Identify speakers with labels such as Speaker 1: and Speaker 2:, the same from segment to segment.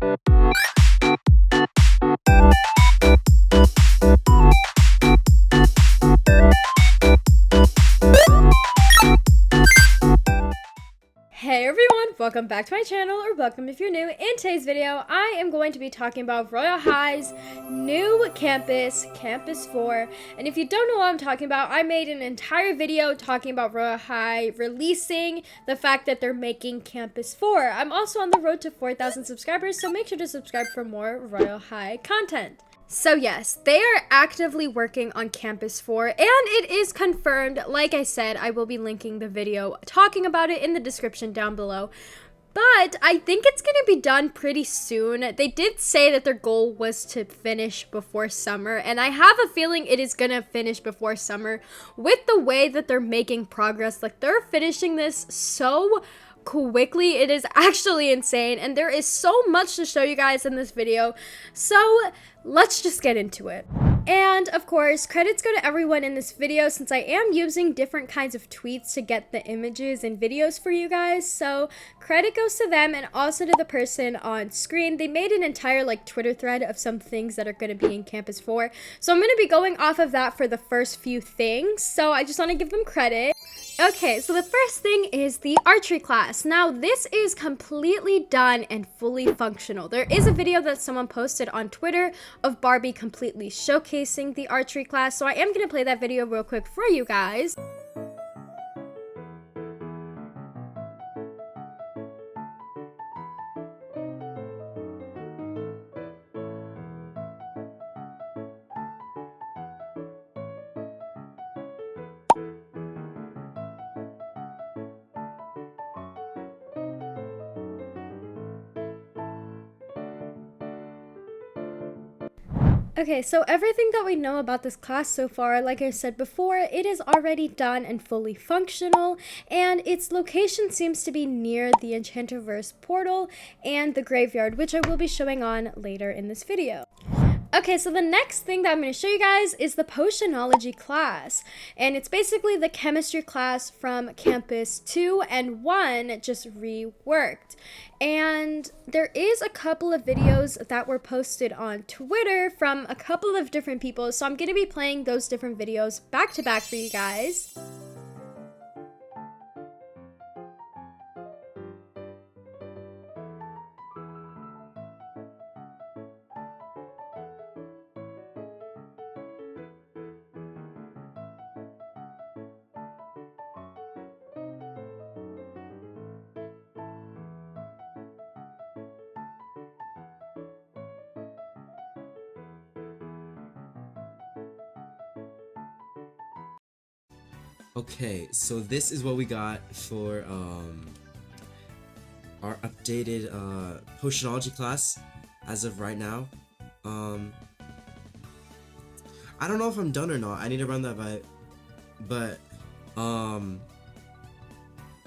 Speaker 1: Hey everyone, welcome back to my channel, or welcome if you're new. In today's video, I am going to be talking about Royale High's new campus, Campus 4. And if you don't know what I'm talking about, I made an entire video talking about Royale High releasing the fact that they're making Campus 4. I'm also on the road to 4,000 subscribers, so make sure to subscribe for more Royale High content. So yes, they are actively working on Campus 4, and it is confirmed. Like I said, I will be linking the video talking about it in the description down below. But I think it's going to be done pretty soon. They did say that their goal was to finish before summer, and I have a feeling it is going to finish before summer with the way that they're making progress. Like, they're finishing this so quickly. It is actually insane, and there is so much to show you guys in this video, so let's just get into it. And of course, credits go to everyone in this video, since I am using different kinds of tweets to get the images and videos for you guys, so credit goes to them and also to the person on screen. They made an entire Twitter thread of some things that are going to be in Campus 4, so I'm going to be going off of that for the first few things, so I just want to give them credit. Okay, so the first thing is the archery class. Now, this is completely done and fully functional. There is a video that someone posted on Twitter of Barbie completely showcasing the archery class, so I am going to play that video real quick for you guys. Okay, so everything that we know about this class so far, like I said before, it is already done and fully functional, and its location seems to be near the Enchanterverse portal and the graveyard, which I will be showing on later in this video. Okay, so the next thing that I'm going to show you guys is the Potionology class, and it's basically the chemistry class from Campus 2 and 1, just reworked. And there is a couple of videos that were posted on Twitter from a couple of different people, so I'm going to be playing those different videos back to back for you guys.
Speaker 2: Okay, so this is what we got for our updated Potionology class as of right now. I don't know if I'm done or not. I need to run that by, but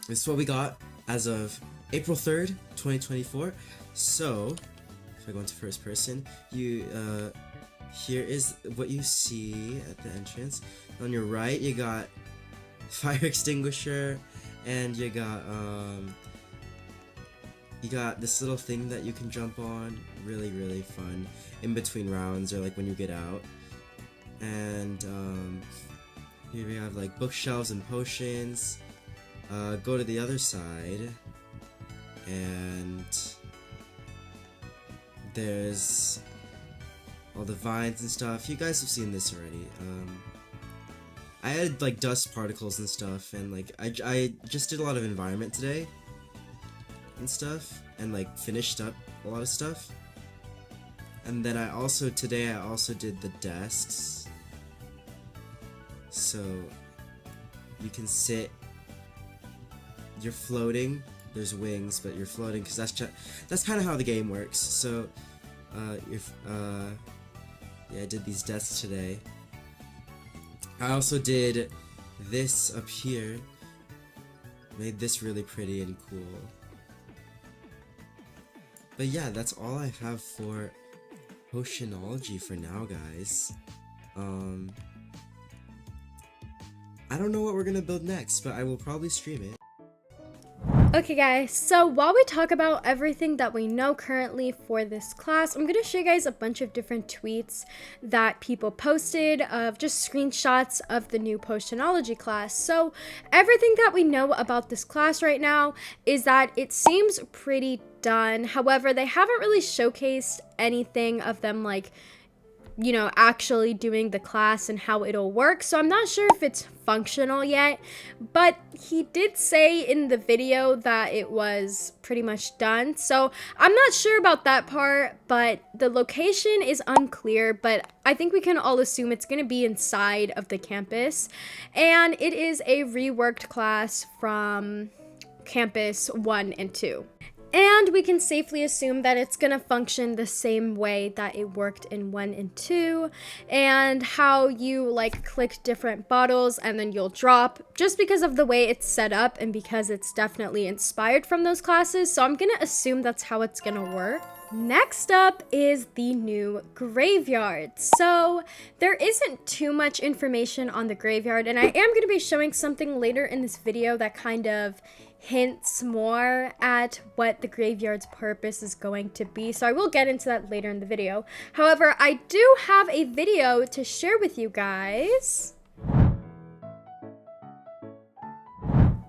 Speaker 2: this is what we got as of April 3rd, 2024. So if I go into first person, here is what you see at the entrance. On your right, you got fire extinguisher, and you got this little thing that you can jump on. Really fun in between rounds, or when you get out. And here we have bookshelves and potions. Go to the other side, and there's all the vines and stuff. You guys have seen this already. I added dust particles and stuff, and I just did a lot of environment today and stuff, and finished up a lot of stuff. And then today I also did the desks, so you can sit. You're floating. There's wings, but you're floating because that's kind of how the game works. So yeah, I did these desks today. I also did this up here, made this really pretty and cool. But yeah, that's all I have for Potionology for now, guys. I don't know what we're gonna build next, but I will probably stream it.
Speaker 1: Okay guys, so while we talk about everything that we know currently for this class, I'm going to show you guys a bunch of different tweets that people posted of just screenshots of the new potionology class. So everything that we know about this class right now is that it seems pretty done. However, they haven't really showcased anything of them like, you know, actually doing the class and how it'll work. So I'm not sure if it's functional yet, but he did say in the video that it was pretty much done. So I'm not sure about that part, but the location is unclear, but I think we can all assume it's going to be inside of the campus. And it is a reworked class from campus 1 and 2. And we can safely assume that it's going to function the same way that it worked in 1 and 2, and how you like click different bottles and then you'll drop, just because of the way it's set up and because it's definitely inspired from those classes. So I'm going to assume that's how it's going to work. Next up is the new graveyard. So there isn't too much information on the graveyard, and I am going to be showing something later in this video that kind of hints more at what the graveyard's purpose is going to be. So I will get into that later in the video. However, I do have a video to share with you guys.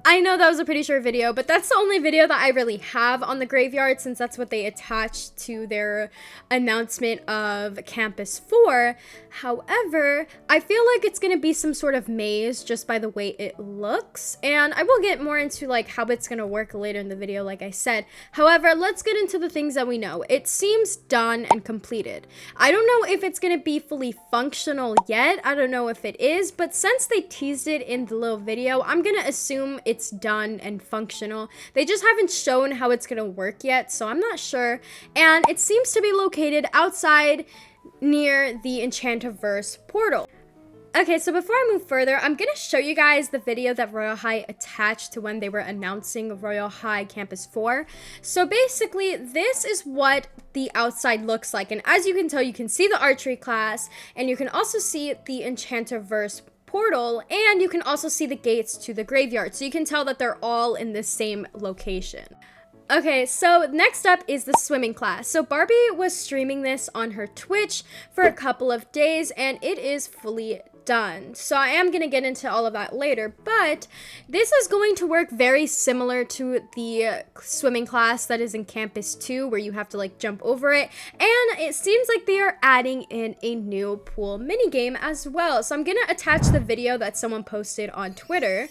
Speaker 1: I know that was a pretty short video, but that's the only video that I really have on the graveyard, since that's what they attached to their announcement of Campus 4. However, I feel like it's going to be some sort of maze just by the way it looks, and I will get more into like how it's going to work later in the video, like I said. However, let's get into the things that we know. It seems done and completed. I don't know if it's going to be fully functional yet. I don't know if it is, but since they teased it in the little video, I'm going to assume it's done and functional. They just haven't shown how it's going to work yet, so I'm not sure. And it seems to be located outside near the Enchantiverse portal. Okay, so before I move further, I'm going to show you guys the video that Royale High attached to when they were announcing Royale High Campus 4. So basically, this is what the outside looks like. And as you can tell, you can see the archery class, and you can also see the Enchantiverse portal, and you can also see the gates to the graveyard. So you can tell that they're all in the same location. Okay, so next up is the swimming class. So Barbie was streaming this on her Twitch for a couple of days, and it is fully done. So I am going to get into all of that later, but this is going to work very similar to the swimming class that is in Campus 2, where you have to like jump over it, and it seems like they are adding in a new pool minigame as well. So I'm going to attach the video that someone posted on Twitter.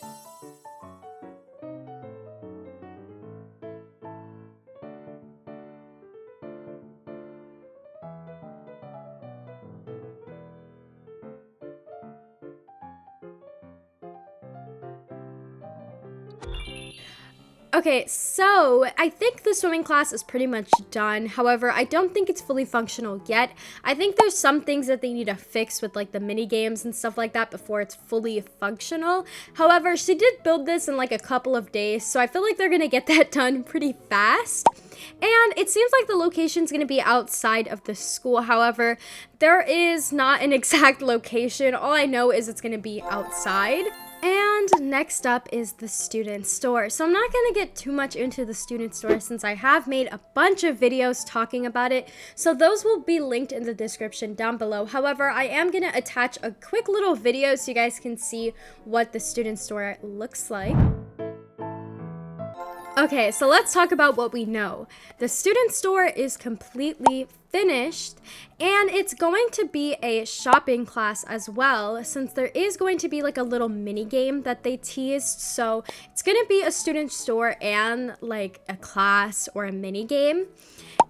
Speaker 1: Okay, so I think the swimming class is pretty much done. However, I don't think it's fully functional yet. I think there's some things that they need to fix with like the mini games and stuff like that before it's fully functional. However, she did build this in like a couple of days, so I feel like they're gonna get that done pretty fast. And it seems like the location's gonna be outside of the school. However, there is not an exact location. All I know is it's gonna be outside. And next up is the student store. So I'm not going to get too much into the student store since I have made a bunch of videos talking about it. So those will be linked in the description down below. However, I am going to attach a quick little video so you guys can see what the student store looks like. Okay, so let's talk about what we know. The student store is completely finished, and it's going to be a shopping class as well, since there is going to be like a little mini game that they teased. So it's going to be a student store and like a class or a mini game.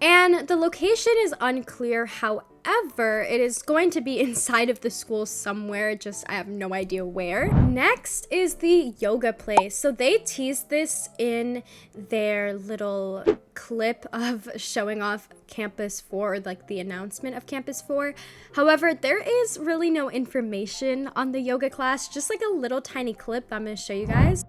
Speaker 1: And the location is unclear, however, it is going to be inside of the school somewhere, just I have no idea where. Next is the yoga place. So they teased this in their little clip of showing off Campus 4, like the announcement of Campus 4. However, there is really no information on the yoga class, just like a little tiny clip that I'm going to show you guys.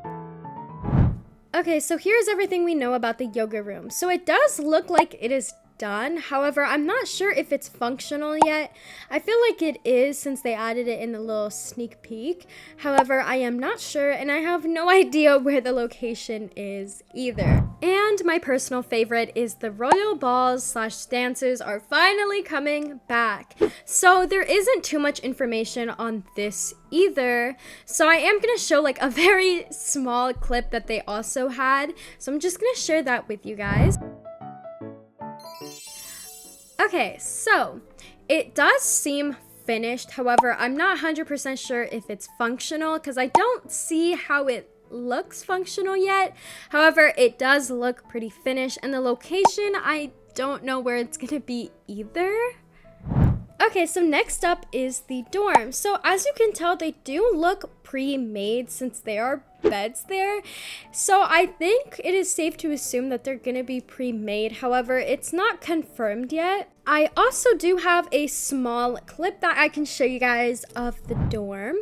Speaker 1: Okay, so here's everything we know about the yoga room. So it does look like it is done. However, I'm not sure if it's functional yet. I feel like it is since they added it in the little sneak peek. However, I am not sure and I have no idea where the location is either. And my personal favorite is the Royal Balls / dancers are finally coming back. So there isn't too much information on this either. So I am going to show like a very small clip that they also had. So I'm just going to share that with you guys. Okay, so it does seem finished. However, I'm not 100% sure if it's functional because I don't see how it looks functional yet. However, it does look pretty finished, and the location, I don't know where it's gonna be either. Okay, so next up is the dorm. So as you can tell, they do look pre-made since there are beds there. So I think it is safe to assume that they're gonna be pre-made. However, it's not confirmed yet. I also do have a small clip that I can show you guys of the dorm.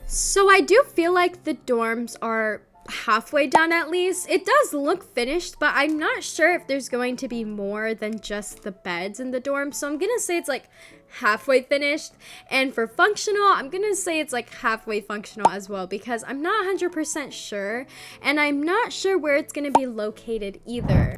Speaker 1: So I do feel like the dorms are halfway done at least. It does look finished, but I'm not sure if there's going to be more than just the beds in the dorm. So I'm gonna say it's like halfway finished. And for functional, I'm gonna say it's like halfway functional as well because I'm not 100% sure. And I'm not sure where it's gonna be located either.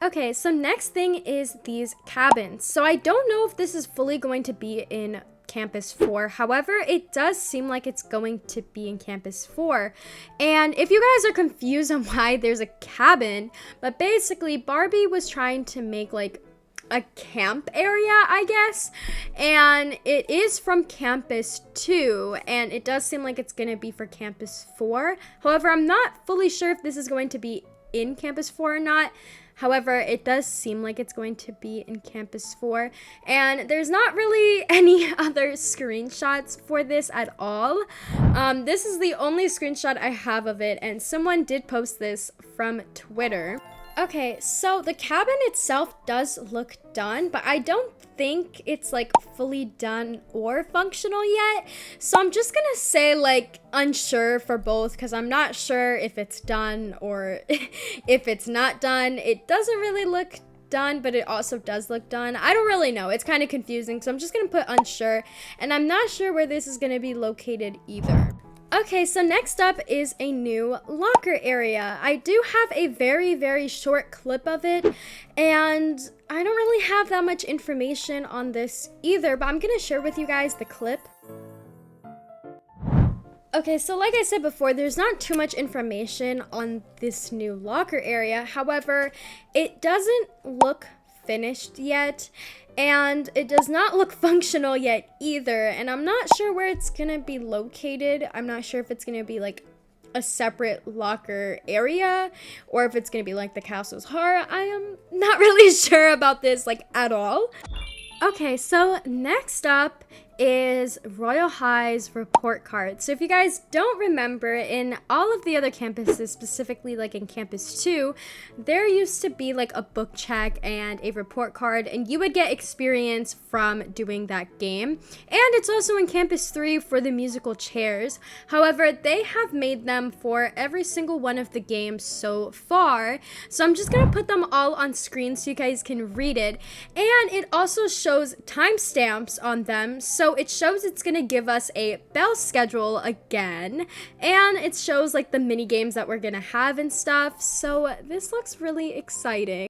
Speaker 1: Okay, so next thing is these cabins. So I don't know if this is fully going to be in Campus 4. However, it does seem like it's going to be in Campus 4. And if you guys are confused on why there's a cabin, but basically Barbie was trying to make like a camp area, I guess. And it is from Campus 2, and it does seem like it's going to be for Campus 4. However, I'm not fully sure if this is going to be in Campus 4 or not. However, it does seem like it's going to be in Campus 4, and there's not really any other screenshots for this at all. This is the only screenshot I have of it, and someone did post this from Twitter. Okay, so the cabin itself does look done, but I don't think it's like fully done or functional yet. So I'm just gonna say like unsure for both because I'm not sure if it's done or if it's not done. It doesn't really look done, but it also does look done. I don't really know. It's kind of confusing, so I'm just gonna put unsure, and I'm not sure where this is gonna be located either. Okay, so next up is a new locker area. I do have a very, very short clip of it, and I don't really have that much information on this either, but I'm gonna share with you guys the clip. Okay, so like I said before, there's not too much information on this new locker area. However, it doesn't look finished yet, and it does not look functional yet either, and I'm not sure where it's gonna be located. I'm not sure if it's gonna be like a separate locker area or if it's gonna be like the castle's heart. I am not really sure about this like at all. Okay, so next up is Royale High's report card. So if you guys don't remember, in all of the other campuses, specifically like in Campus 2, there used to be like a book check and a report card, and you would get experience from doing that game. And it's also in Campus 3 for the musical chairs. However, they have made them for every single one of the games so far. So I'm just gonna put them all on screen so you guys can read it. And it also shows timestamps on them. So it shows it's gonna give us a bell schedule again, and it shows like the mini games that we're gonna have and stuff. So this looks really exciting.